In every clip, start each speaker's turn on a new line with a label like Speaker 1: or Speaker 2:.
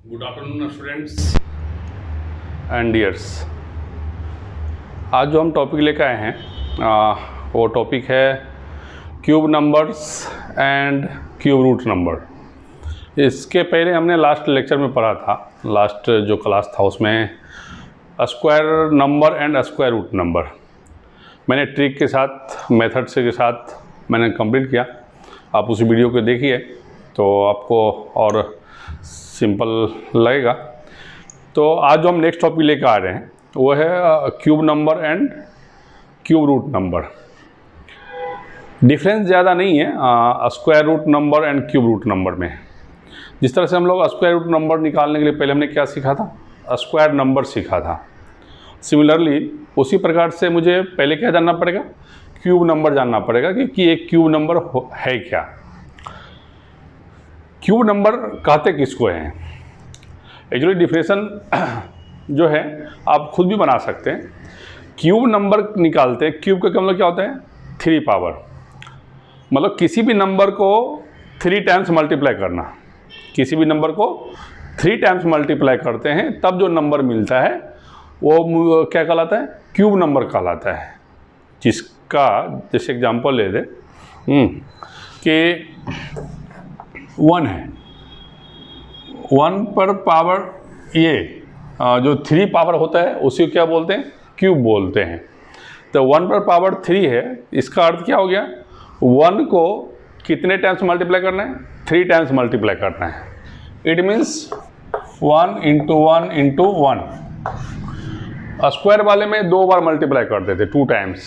Speaker 1: Good afternoon students and dears. आज जो हम टॉपिक लेकर आए हैं वो टॉपिक है cube numbers and cube root number. इसके पहले हमने लास्ट लेक्चर में पढ़ा था, लास्ट जो क्लास था उसमें square number and square root number मैंने ट्रिक के साथ, मेथड से के साथ मैंने कंप्लीट किया। आप उस वीडियो को देखिए तो आपको और सिंपल लगेगा। तो आज जो हम नेक्स्ट टॉपिक लेकर आ रहे हैं वो है cube number and cube root number. Difference ज़्यादा नहीं है square root number and cube root number में। जिस तरह से हम लोग स्क्वायर रूट नंबर निकालने के लिए पहले हमने क्या सीखा था, स्क्वायर नंबर सीखा था। सिमिलरली उसी प्रकार से मुझे पहले क्या जानना पड़ेगा, क्यूब नंबर जानना पड़ेगा कि एक क्यूब नंबर है क्या। क्यूब नंबर कहते किसको हैं। एक्चुअली डिफिनेशन जो है आप खुद भी बना सकते हैं। क्यूब नंबर निकालते हैं, क्यूब का मतलब क्या होता है, 3 पावर, मतलब किसी भी नंबर को 3 टाइम्स मल्टीप्लाई करना। किसी भी नंबर को 3 टाइम्स मल्टीप्लाई करते हैं तब जो नंबर मिलता है वो क्या कहलाता है, क्यूब नंबर कहलाता है। जिसका जैसे एग्जांपल ले दे कि 1 है, 1 पर पावर ये जो 3 पावर होता है उसी को क्या बोलते हैं, क्यूब बोलते हैं। तो 1 पर पावर 3 है, इसका अर्थ क्या हो गया, 1 को कितने टाइम्स मल्टीप्लाई करना है, 3 टाइम्स मल्टीप्लाई करना है। It means 1 × 1 × 1। स्क्वायर वाले में 2 बार मल्टीप्लाई करते थे, 2 टाइम्स,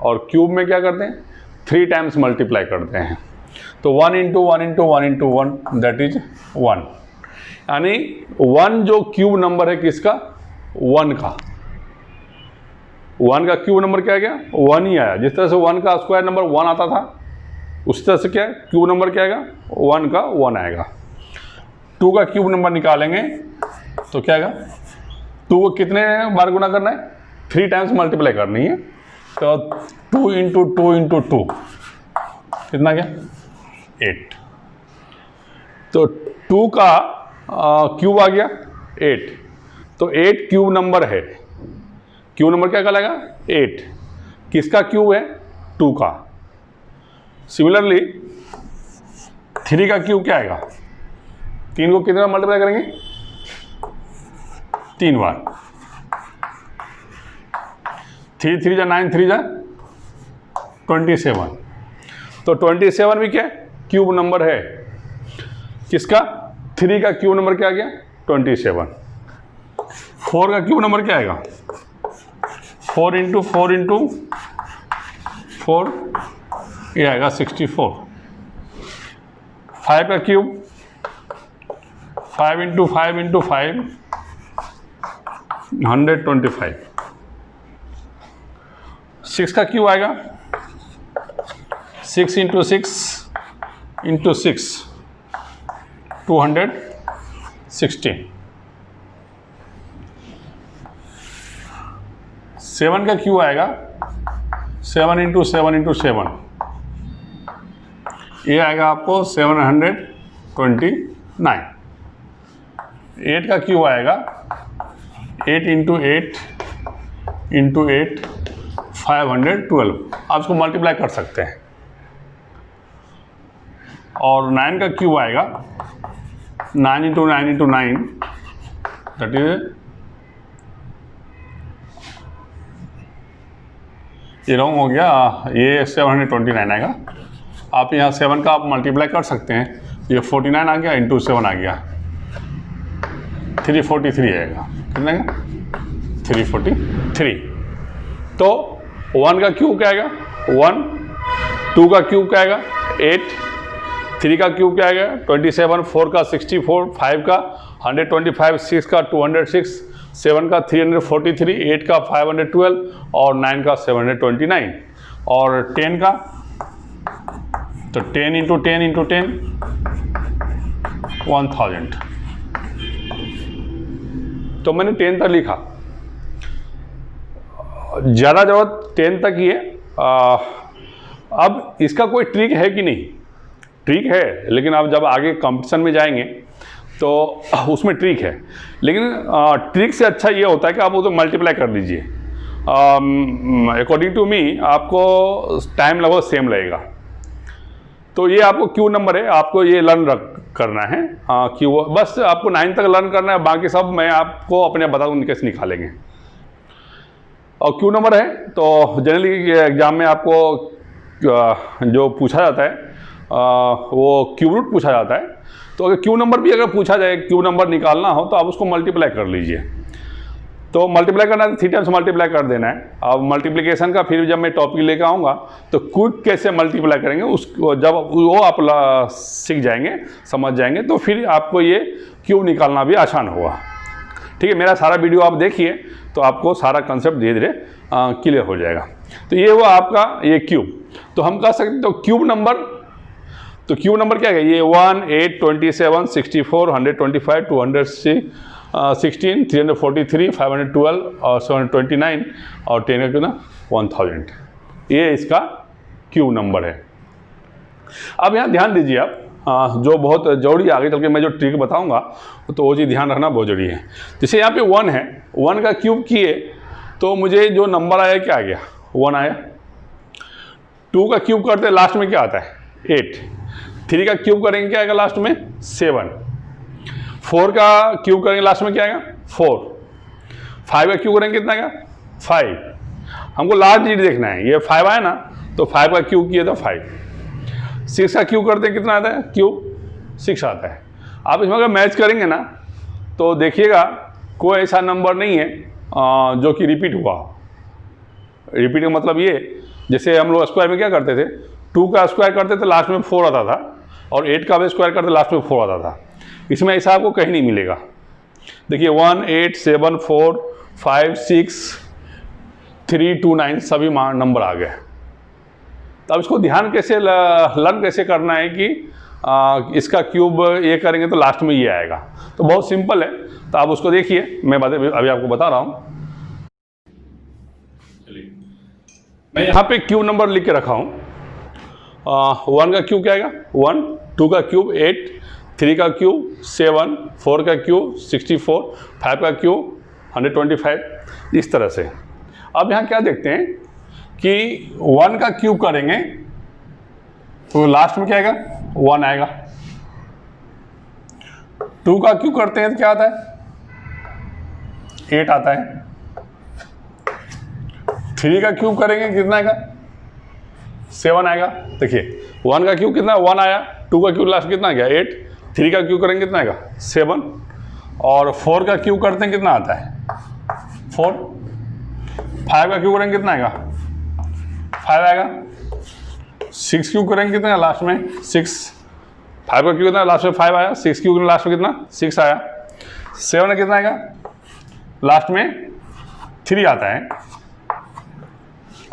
Speaker 1: और क्यूब में क्या करते हैं, 3 टाइम्स मल्टीप्लाई करते हैं। तो 1 × 1 × 1 × 1 दैट इज 1। यानी 1 जो क्यूब नंबर है किसका, 1 का। 1 का क्यूब नंबर क्या गया, 1 ही आया। जिस तरह से 1 का स्क्वायर नंबर 1 आता था उस तरह से क्या है, क्यूब नंबर क्या आएगा, 1 का 1 आएगा। 2 का क्यूब नंबर निकालेंगे तो क्या आएगा, 2 को कितने बार गुना करना है, 3 टाइम्स मल्टीप्लाई करनी है। तो 2 × 2 × 2 कितना गया, 8। तो 2 का क्यूब आ गया 8। तो 8 क्यूब नंबर है। क्यूब नंबर क्या कहलाएगा, 8। किसका क्यूब है, 2 का। सिमिलरली 3 का क्यूब क्या आएगा, 3 को कितने बार मल्टीप्लाई करेंगे, 3 बार। 3 × 3 = 9, 3 = 27। तो 27 भी क्या क्यूब नंबर है। किसका, 3 का क्यूब नंबर क्या आ गया, 27। 4 का क्यूब नंबर क्या आएगा, 4 × 4 × 4 ये आएगा 64। 5 का क्यूब 5 × 5 × 5 125। 6 का क्यूब आएगा 6 × 6 × 6 216। 7 का क्यूब आएगा 7 × 7 × 7 ये आएगा आपको 729। 8 का क्यूब आएगा 8 × 8 × 8 512। आप इसको मल्टीप्लाई कर सकते हैं। और 9 का क्यूब आएगा 9 × 9 × 9 दैट इज, ये रॉन्ग हो गया, ये 729 आएगा। आप यहाँ 7 का आप मल्टीप्लाई कर सकते हैं, ये 49 आ गया × 7 आ गया 343 आएगा। कितना आएगा, 343। तो 1 का क्यूब क्या आएगा, 1। 2 का क्यूब क्या आएगा, 8। 3 का क्यूब क्या आएगा, 27। 4 का 64। 5 का 125। 6 का 206। 7 का 343। 8 का 512 और 9 का 729। और 10 का, तो 10 × 10 × 10 1000। तो मैंने 10 तक लिखा, ज़्यादा जरूरत 10 तक ही है। अब इसका कोई ट्रिक है कि नहीं, ट्रिक है, लेकिन आप जब आगे कंपटीशन में जाएंगे तो उसमें ट्रिक है, लेकिन ट्रिक से अच्छा ये होता है कि आप वो तो मल्टीप्लाई कर लीजिए। अकॉर्डिंग टू मी आपको टाइम लगभग सेम लगेगा। तो ये आपको क्यू नंबर है, आपको ये लर्न करना है क्यू, बस आपको 9 तक लर्न करना है, बाकी सब मैं आपको अपने बता दूँ कैसे निकालेंगे। और क्यू नंबर है तो जनरली एग्जाम में आपको जो पूछा जाता है वो क्यूब रूट पूछा जाता है। तो अगर क्यू नंबर भी अगर पूछा जाए, क्यू नंबर निकालना हो तो आप उसको मल्टीप्लाई कर लीजिए। तो मल्टीप्लाई करना है तो 3 टाइम्स मल्टीप्लाई कर देना है। अब मल्टीप्लिकेशन का फिर जब मैं टॉपिक लेकर आऊँगा तो क्विक कैसे मल्टीप्लाई करेंगे उसको जब वो आप सीख जाएंगे, समझ जाएंगे, तो फिर आपको ये क्यूब निकालना भी आसान होगा। ठीक है, मेरा सारा वीडियो आप देखिए तो आपको सारा कंसेप्ट धीरे धीरे क्लियर हो जाएगा। तो ये हुआ आपका ये क्यूब। तो हम कह सकते तो क्यूब नंबर, तो क्यूब नंबर क्या है, ये 1, 8, 27, 64, 125, 216, 343, 512 और 729 और 10 का कितना 1000। ये इसका क्यूब नंबर है। अब यहाँ ध्यान दीजिए आप, जो बहुत जरूरी आगे चल के मैं जो ट्रिक बताऊंगा तो वो चीज़ ध्यान रखना बहुत जरूरी है। जैसे यहाँ पे 1 है, 1 का क्यूब किए तो मुझे जो नंबर आया क्या आ गया, 1 आया। 2 का क्यूब करते लास्ट में क्या आता है, 8। 3 का क्यूब करेंगे क्या आएगा लास्ट में, 7। 4 का क्यूब करेंगे लास्ट में क्या आएगा, 4। 5 का क्यूब करेंगे कितना आएगा, 5। हमको लास्ट डिजिट देखना है, ये 5 आया ना तो 5 का क्यूब किया था 5। 6 का क्यूब करते हैं कितना आता है, क्यूब 6 आता है। आप इसमें अगर मैच करेंगे ना तो देखिएगा कोई ऐसा नंबर नहीं है जो कि रिपीट हुआ। रिपीट का मतलब ये, जैसे हम लोग स्क्वायर में क्या करते थे, 2 का स्क्वायर करते थे लास्ट में 4 आता था, और 8 का भी स्क्वायर करते लास्ट में 4 आता था। इसमें ऐसा आपको कहीं नहीं मिलेगा। देखिए 1, 8, 7, 4, 5, 6, 3, 2, 9 सभी नंबर आ गए। तो अब इसको ध्यान कैसे लर्न कैसे करना है कि इसका क्यूब ये करेंगे तो लास्ट में ये आएगा। तो बहुत सिंपल है, तो आप उसको देखिए, मैं अभी आपको बता रहा हूँ। मैं यहाँ पे क्यूब नंबर लिख के रखा हूँ। 1 का क्यूब क्या आएगा, 1, 2 का क्यूब 8, 3 का क्यूब 7, 4 का क्यूब 64, 5 का क्यूब 125, इस तरह से। अब यहाँ क्या देखते हैं कि 1 का क्यूब करेंगे तो लास्ट में क्या आएगा, 1 आएगा। 2 का क्यूब करते हैं तो क्या आता है, 8 आता है। 3 का क्यूब करेंगे कितना आएगा, 7 आएगा। देखिए 1 का क्यूब कितना, 1 आया। 2 का क्यूब लास्ट कितना आ गया, 8। 3 का क्यूब करेंगे कितना आएगा, 7। और 4 का क्यूब करते हैं कितना आता है, 4। 5 का क्यूब करेंगे कितना आएगा, 5 आएगा। 6 क्यूब करेंगे कितना लास्ट में, 6। 5 का क्यूब कितना लास्ट में 5 आया। 6 क्यूब लास्ट में कितना, 6 आया। 7 में कितना आएगा, लास्ट में 3 आता है।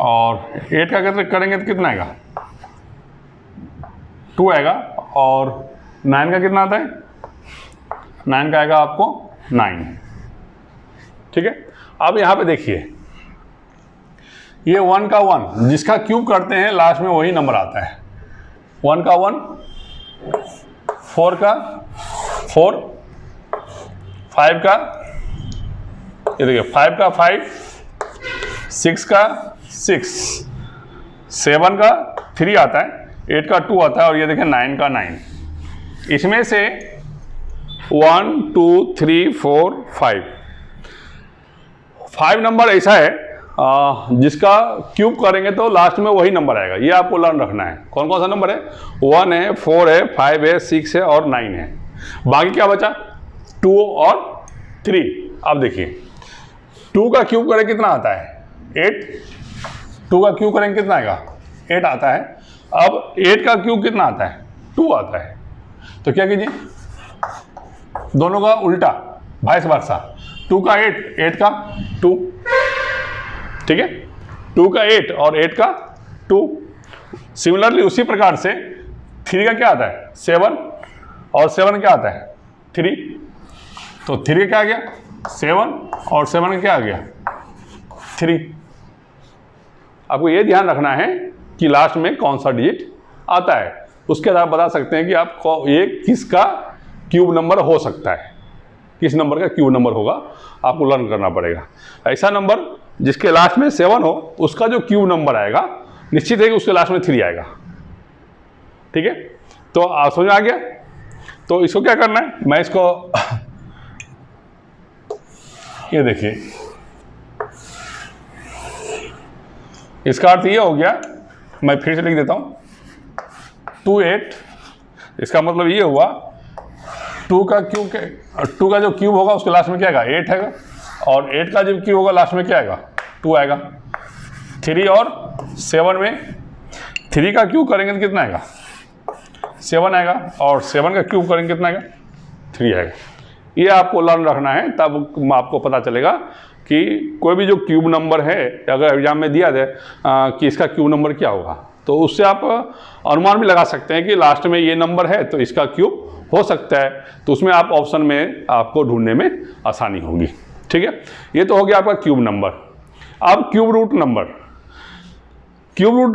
Speaker 1: और 8 का करेंगे तो कितना आएगा, 2 आएगा। और 9 का कितना आता है, 9 का आएगा आपको 9। ठीक है, अब यहाँ पे देखिए ये 1 का 1 जिसका क्यूब करते हैं लास्ट में वही नंबर आता है। 1 का 1, 4 का 4, 5 का, ये देखिए 5 का 5, 6 का 6, 7 का 3 आता है, 8 का 2 आता है, और ये देखें 9 का 9। इसमें से 1, 2, 3, 4, 5 नंबर ऐसा है जिसका क्यूब करेंगे तो लास्ट में वही नंबर आएगा। ये आपको लर्न रखना है। कौन कौन सा नंबर है, 1 है, 4 है, 5 है, 6 है और 9 है। बाकी क्या बचा, 2 और 3। अब देखिए 2 का क्यूब करें कितना आता है, 8। 2 का क्यूब करेंगे कितना आएगा, 8 आता है। अब 8 का क्यूब कितना आता है, 2 आता है। तो क्या कीजिए, दोनों का उल्टा, वाइस वर्सा। 2 का 8, 8 का 2। ठीक है, 2 का 8 और 8 का 2। सिमिलरली उसी प्रकार से 3 का क्या आता है, 7 और 7 क्या आता है, 3। तो 3 का क्या आ गया, 7 और 7 का क्या आ गया, 3। आपको ये ध्यान रखना है कि लास्ट में कौन सा डिजिट आता है। उसके आधार बता सकते हैं कि आप ये किसका क्यूब नंबर हो सकता है, किस नंबर का क्यूब नंबर होगा आपको लर्न करना पड़ेगा। ऐसा नंबर जिसके लास्ट में 7 हो उसका जो क्यूब नंबर आएगा निश्चित है कि उसके लास्ट में 3 आएगा। ठीक है, तो आप समझ आ गया। तो इसको क्या करना है, मैं इसको ये देखिए, इसका अर्थ ये हो गया, मैं फिर से लिख देता हूं 2 8, इसका मतलब ये हुआ 2 का जो क्यूब होगा उसके लास्ट में क्या आएगा 8 है, और 8 का जो क्यूब होगा लास्ट में क्या आएगा 2 आएगा। 3 और 7 में 3 का क्यूब करेंगे तो कितना आएगा 7 आएगा, और 7 का क्यूब करेंगे कितना आएगा 3 आएगा। ये आपको लर्न रखना है, तब आपको पता चलेगा कि कोई भी जो क्यूब नंबर है अगर एग्जाम में दिया जाए कि इसका क्यूब नंबर क्या होगा, तो उससे आप अनुमान भी लगा सकते हैं कि लास्ट में ये नंबर है तो इसका क्यूब हो सकता है, तो उसमें आप ऑप्शन में आपको ढूंढने में आसानी होगी। ठीक है, ये तो हो गया आपका क्यूब नंबर। अब क्यूब रूट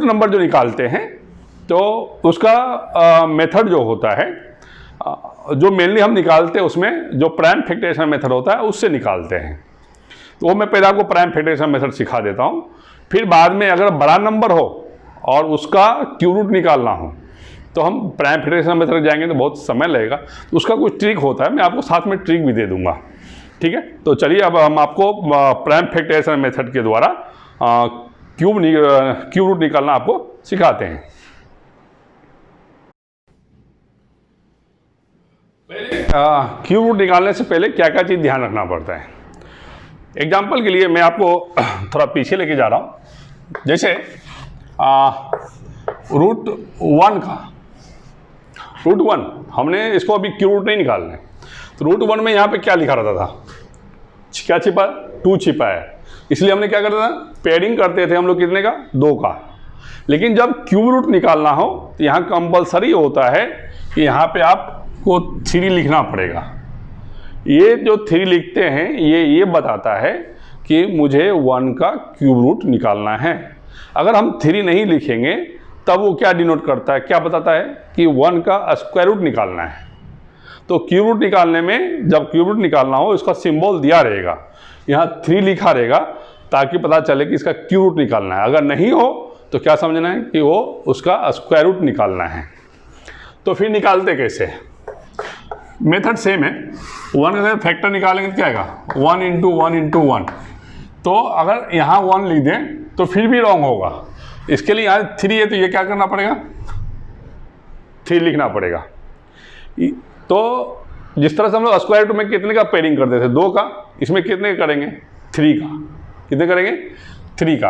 Speaker 1: नंबर जो निकालते हैं तो उसका मेथड जो होता है, जो मेनली हम निकालते हैं उसमें जो प्राइम फैक्टराइजेशन मेथड होता है उससे निकालते हैं। तो वो मैं पहले आपको प्राइम फैक्टराइजेशन मेथड सिखा देता हूँ, फिर बाद में अगर बड़ा नंबर हो और उसका क्यूब रूट निकालना हो तो हम प्राइम फैक्टराइजेशन मेथड जाएंगे तो बहुत समय लगेगा, तो उसका कुछ ट्रिक होता है, मैं आपको साथ में ट्रिक भी दे दूंगा। ठीक है, तो चलिए अब हम आपको प्राइम फैक्टराइजेशन मेथड के द्वारा क्यूब रूट निकालना आपको सिखाते हैं। क्यूब रूट निकालने से पहले क्या क्या चीज़ ध्यान रखना पड़ता है। एग्जाम्पल के लिए मैं आपको थोड़ा पीछे लेके जा रहा हूँ। जैसे रूट 1 हमने इसको अभी क्यूब रूट नहीं निकालना है, तो रूट 1 में यहाँ पे क्या लिखा रहता था, क्या छिपा 2 छिपा है, इसलिए हमने क्या करता था पेयरिंग करते थे हम लोग कितने का 2 का। लेकिन जब क्यूब रूट निकालना हो तो यहाँ कंपलसरी होता है कि यहाँ पे आपको 3 लिखना पड़ेगा। ये जो 3 लिखते हैं ये बताता है कि मुझे 1 का क्यूब रूट निकालना है। अगर हम 3 नहीं लिखेंगे तब वो क्या डिनोट करता है, क्या बताता है कि 1 का स्क्वायर रूट निकालना है। तो क्यूब रूट निकालने में जब क्यूब रूट निकालना हो इसका सिंबल दिया रहेगा, यहाँ 3 लिखा रहेगा ताकि पता चले कि इसका क्यूब रूट निकालना है। अगर नहीं हो तो क्या समझना है कि वो उसका स्क्वायर रूट निकालना है। तो फिर निकालते कैसे, मेथड सेम है। 1 का फैक्टर निकालेंगे तो क्या आएगा 1 इंटू 1 इंटू 1। तो अगर यहाँ 1 लिख दें तो फिर भी रॉन्ग होगा, इसके लिए यहाँ 3 है तो ये क्या करना पड़ेगा 3 लिखना पड़ेगा। तो जिस तरह से हम लोग स्क्वायर रूट में कितने का पेयरिंग करते थे 2 का, इसमें कितने का करेंगे 3 का, कितने करेंगे 3 का।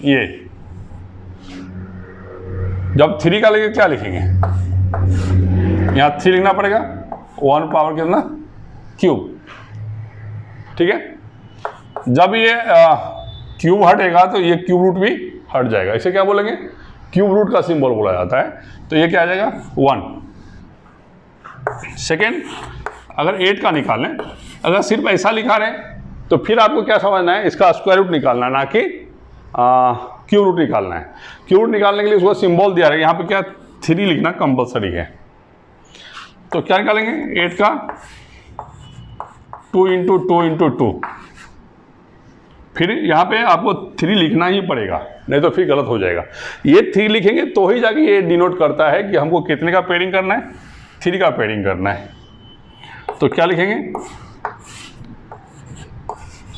Speaker 1: ये जब 3 का लेंगे क्या लिखेंगे, यहाँ 3 लिखना पड़ेगा, 1 पावर कितना क्यूब। ठीक है, जब ये क्यूब हटेगा तो ये क्यूब रूट भी हट जाएगा, इसे क्या बोलेंगे क्यूब रूट का सिंबल बोला जाता है। तो ये क्या आ जाएगा 1। सेकेंड, अगर 8 का निकालें, अगर सिर्फ ऐसा लिखा रहे तो फिर आपको क्या समझना है, इसका स्क्वायर रूट निकालना है, ना कि क्यूब रूट निकालना है। क्यूब रूट निकालने के लिए उसको सिंबल दिया रहेगा, यहाँ पे क्या 3 लिखना कंपलसरी है। तो क्या निकालेंगे 8 का 2 इंटू 2 इंटू 2, फिर यहाँ पे आपको 3 लिखना ही पड़ेगा, नहीं तो फिर गलत हो जाएगा। ये 3 लिखेंगे तो ही जाके ये डिनोट करता है कि हमको कितने का पेयरिंग करना है 3 का पेयरिंग करना है। तो क्या लिखेंगे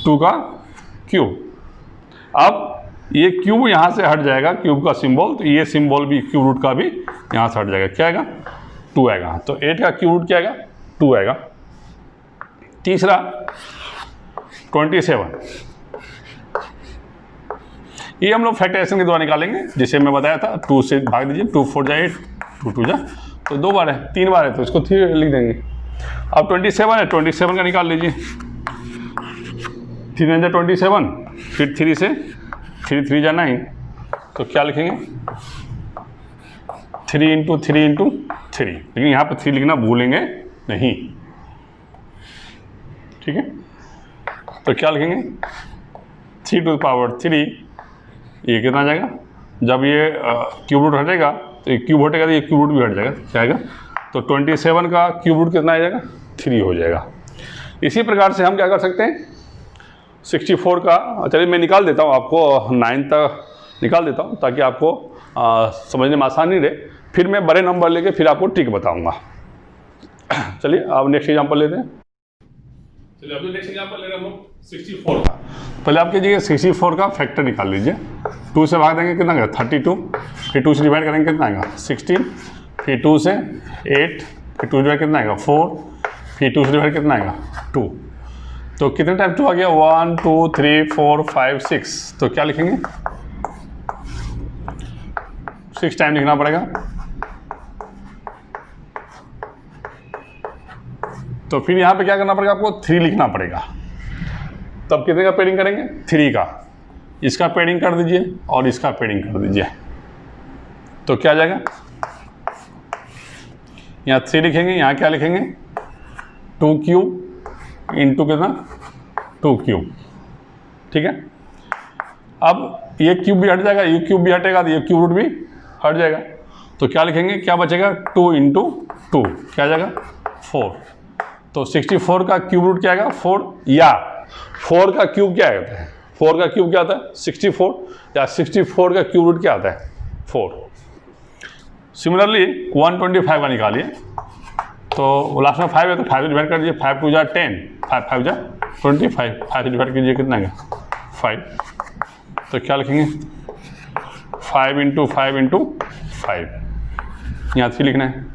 Speaker 1: 2 का क्यूब। अब ये क्यूब यहाँ से हट जाएगा, क्यूब का सिंबल, तो ये सिंबल भी क्यूब रूट का भी यहाँ से हट जाएगा, क्या आएगा 2 आएगा। तो 8 का क्यूब रूट क्या आएगा 2 आएगा। तीसरा 27, ये हम लोग फैक्टराइजेशन के द्वारा निकालेंगे, जिसे मैं बताया था 2 से भाग दीजिए, 2 4 जा 8, 2 2 जा, तो 2 बार है, 3 बार है तो इसको 3 लिख देंगे। अब 27 है, 27 का निकाल लीजिए, 3 9 जा 27, फिर 3 से 3 3 जा 9, तो क्या लिखेंगे 3 इंटू 3 इंटू 3, लेकिन यहाँ पर 3 लिखना भूलेंगे नहीं। ठीक है, तो क्या लिखेंगे 3 टू द पावर 3, ये कितना आ जाएगा, जब ये क्यूब रूट हटेगा तो ये क्यूब हटेगा तो ये क्यूब रूट भी हट जाएगा, क्या आएगा तो 27 का क्यूब रूट कितना आ जाएगा, 3 हो जाएगा। इसी प्रकार से हम क्या कर सकते हैं, 64 का, चलिए मैं निकाल देता हूँ, आपको 9 तक निकाल देता हूँ ताकि आपको समझने में आसानी रहे, फिर मैं बड़े नंबर लेके फिर आपको ट्रिक बताऊँगा। चलिए अब नेक्स्ट एग्जाम्पल लेते हैं। चलिए अभी नेक्स्ट एग्जाम्पल ले रहे हैं हम लोग 64 का। पहले आप कीजिए 64 का फैक्टर निकाल लीजिए। 2 से भाग देंगे कितना आएगा, 32, फिर 2 से डिवाइड करेंगे कितना आएगा, 16, फिर 2 से 8, फिर 2 डिवाइड कितना आएगा, 4, फिर 2 से डिवाइड कितना आएगा, 2। तो कितने टाइम 2 आ गया, 1 2 3 4 5 6। तो क्या लिखेंगे, 6 टाइम लिखना पड़ेगा। तो फिर यहाँ पे क्या करना पड़ेगा आपको, 3 लिखना पड़ेगा। तब कितने का पेडिंग करेंगे, 3 का। इसका पेडिंग कर दीजिए और इसका पेडिंग कर दीजिए, तो क्या आ जाएगा, यहाँ 3 लिखेंगे, यहाँ क्या लिखेंगे, 2 क्यूब इंटू कितना, 2 क्यूब। ठीक है, अब ये क्यूब भी हट जाएगा, ये क्यूब भी हटेगा, तो ये क्यूब रूट भी हट जाएगा। तो क्या लिखेंगे, क्या बचेगा, 2 इंटू 2 क्या आ जाएगा, 4। तो 64 का क्यूब रूट क्या आएगा, 4, या 4 का क्यूब क्या आता है, 4 का क्यूब क्या आता है, 64, या 64 का क्यूब रूट क्या आता है, 4। सिमिलरली 125 का निकालिए। तो लास्ट में 5 है, तो 5 से डिवाइड कर दीजिए, 5 2 जा 10, 5 5 जा 25, 5 से डिवाइड कीजिए कितना आएगा, 5। तो क्या लिखेंगे, 5 इंटू 5 इंटू 5, यहाँ 3 लिखना है।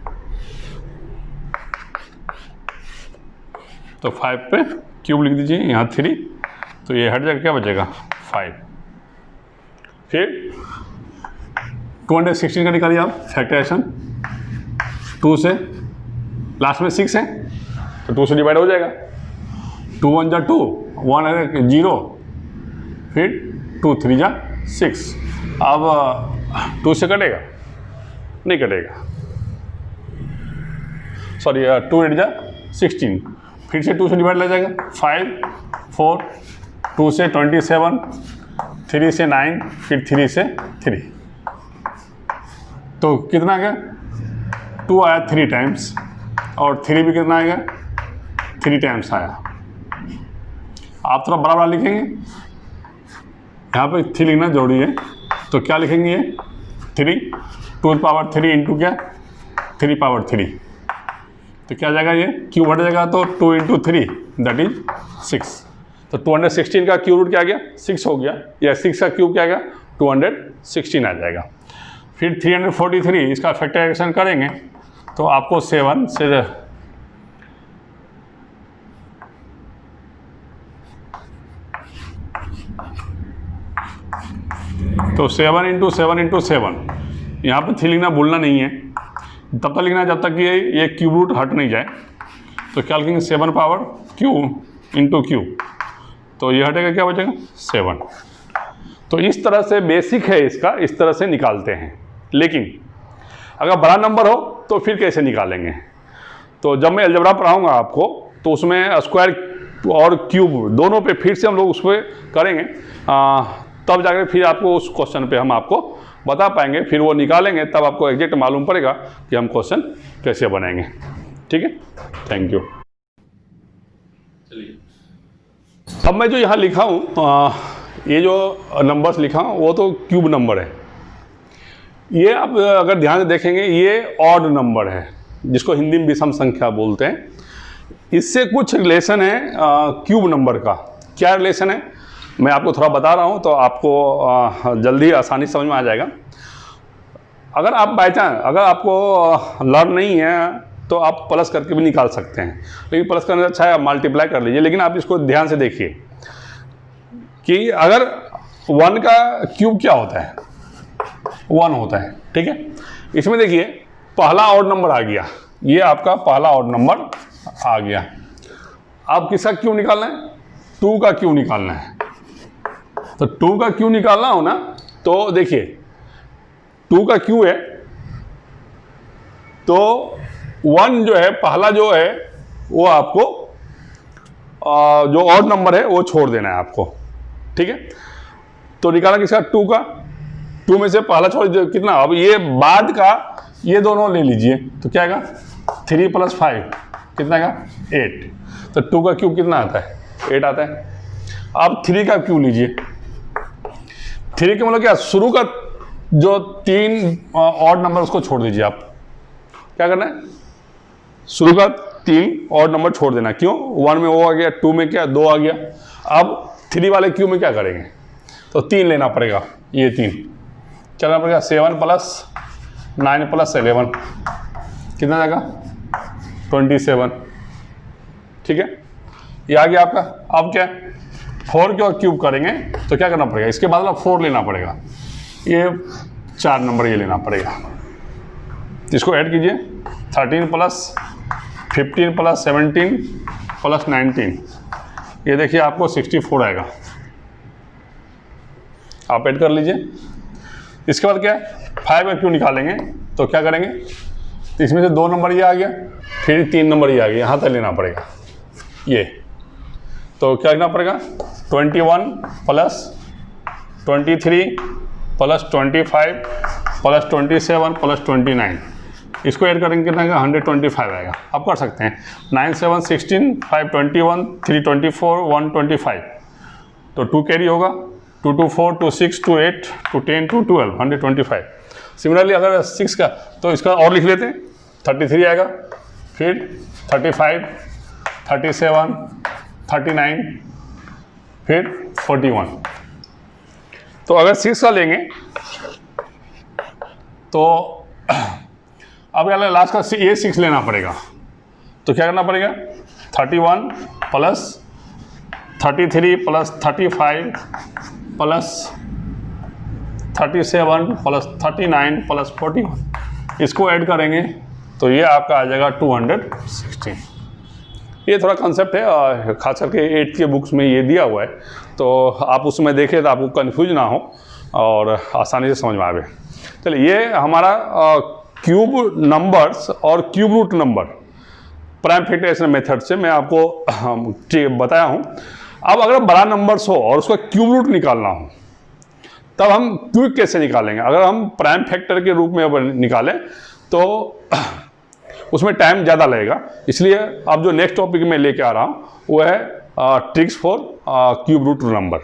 Speaker 1: तो 5 पे क्यूब लिख दीजिए, यहाँ 3, तो ये हट जाएगा, क्या बचेगा, 5। फिर 216 का निकालिए आप फैक्टराइजेशन। 2 से लास्ट में 6 है, तो 2 से डिवाइड हो जाएगा। 2 1 जा 2, 1 है 0, फिर 2 3 जा 6। अब 2 से कटेगा, नहीं कटेगा, सॉरी 2 8 जा 16, फिर से 2 से डिवाइड लग जाएगा, 5 4, 2 से 27, 3 से 9, फिर 3 से 3। तो कितना आ गया, 2 आया 3 टाइम्स, और 3 भी कितना आएगा, 3 टाइम्स आया। आप थोड़ा बड़ा बड़ा लिखेंगे, यहाँ पे 3 लिखना जरूरी है। तो क्या लिखेंगे, ये 3 2 पावर 3 इंटू क्या, 3 पावर 3। तो क्या जाएगा, ये क्यूब हट जाएगा, तो 2 इंटू 3 दैट इज 6। तो 216 का क्यूब रूट क्या आ गया, 6 हो गया, या 6 का क्यूब क्या आ गया, 216 आ जाएगा। फिर 343 इसका फैक्टराइजेशन करेंगे, तो आपको 7 से तो 7 इंटू 7 इंटू 7, यहाँ पर 3 लिखना भूलना नहीं है, तब तक लिखना है जब तक कि ये क्यूब रूट हट नहीं जाए। तो क्या लिखेंगे, 7 पावर क्यूब इंटू क्यूब, तो ये हटेगा, क्या बचेगा, 7। तो इस तरह से बेसिक है इसका, इस तरह से निकालते हैं। लेकिन अगर बड़ा नंबर हो तो फिर कैसे निकालेंगे, तो जब मैं अलजेब्रा पढ़ाऊँगा आपको, तो उसमें स्क्वायर और क्यूब दोनों पे फिर से हम लोग उस पर करेंगे, तब जाकर फिर आपको उस क्वेश्चन पे हम आपको बता पाएंगे, फिर वो निकालेंगे, तब आपको एग्जैक्ट मालूम पड़ेगा कि हम क्वेश्चन कैसे बनाएंगे। ठीक है, थैंक यू। चलिए अब मैं जो यहाँ लिखा हूँ, ये जो नंबर्स लिखा हूँ वो तो क्यूब नंबर है। ये आप अगर ध्यान से देखेंगे, ये ऑड नंबर है, जिसको हिंदी में विषम संख्या बोलते हैं। इससे कुछ रिलेशन है क्यूब नंबर का। क्या रिलेशन है मैं आपको थोड़ा बता रहा हूँ, तो आपको जल्दी आसानी समझ में आ जाएगा। अगर आप बाई चांस, अगर आपको लर्न नहीं है तो आप प्लस करके भी निकाल सकते हैं, लेकिन प्लस करने से अच्छा है आप मल्टीप्लाई कर लीजिए। लेकिन आप इसको ध्यान से देखिए कि अगर 1 का क्यूब क्या होता है, 1 होता है। ठीक है, इसमें देखिए पहला ऑड नंबर आ गया, ये आपका पहला ऑड नंबर आ गया। अब किसका क्यूब निकालना है, 2 का क्यूब निकालना है। तो 2 का क्यूब निकालना हो ना, तो देखिए 2 का क्यूब है, तो 1 जो है पहला जो है वो आपको जो ऑड नंबर है वो छोड़ देना है आपको। ठीक है, तो निकाला किसका, 2 का। 2 में से पहला छोड़ कितना, अब ये बाद का ये दोनों ले लीजिए, तो क्या आएगा 3 + 5 कितना का 8, तो 2 का क्यूब कितना आता है 8 आता है। अब 3 का क्यूब लीजिए, 3 के मतलब क्या, शुरू का जो 3 ऑड नंबर उसको छोड़ दीजिए। आप क्या करना है, शुरू का 3 ऑड नंबर छोड़ देना। क्यों, 1 में वो आ गया, 2 में क्या 2 आ गया। अब 3 वाले क्यूब में क्या करेंगे, तो 3 लेना पड़ेगा, ये 3 चलना पड़ेगा। 7 + 9 + 11 कितना जाएगा 27, ठीक है, ये आ गया आपका। अब क्या 4 के क्यूब करेंगे तो क्या करना पड़ेगा, इसके बाद 4 लेना पड़ेगा, ये 4 नंबर ये लेना पड़ेगा। इसको ऐड कीजिए, 13 + 15 + 17 + 19, ये देखिए आपको 64 आएगा। आप ऐड कर लीजिए। इसके बाद क्या है, 5 का क्यूब निकालेंगे तो क्या करेंगे, तो इसमें से 2 नंबर ये आ गया, फिर 3 नंबर ये आ गया, यहाँ तक लेना पड़ेगा ये। तो क्या करना पड़ेगा, 21 + 23 + 25 + 27 + 29, इसको ऐड करेंगे कितना आएगा 125 आएगा। आप कर सकते हैं 9 7 16 5 21 3 24 1 25, तो 2 कैरी होगा, 2 2 4 2 6 2 8 2 10 2 12 125। सिमिलरली अगर 6 का तो इसका और लिख लेते हैं, 33 आएगा, फिर 35 37 39 फिर 41। तो अगर 6 का लेंगे तो अब क्या लास्ट का ये 6 लेना पड़ेगा, तो क्या करना पड़ेगा 31 + 33 + 35 + 37 + 39 + 41, इसको ऐड करेंगे तो ये आपका आ जाएगा 216। ये थोड़ा कंसेप्ट है, खास करके 8th के बुक्स में ये दिया हुआ है, तो आप उसमें देखें तो आपको कंफ्यूज ना हो और आसानी से समझ में आवे। चलिए, ये हमारा क्यूब नंबर्स और cube root number prime factorisation method से मैं आपको बताया हूँ। अब अगर बड़ा नंबर्स हो और उसका क्यूब रूट निकालना हो तब हम क्यूब कैसे निकालेंगे। अगर हम प्राइम फैक्टर के रूप में निकालें तो उसमें टाइम ज़्यादा लगेगा, इसलिए अब जो नेक्स्ट टॉपिक में लेके आ रहा हूँ वो है tricks for cube root number.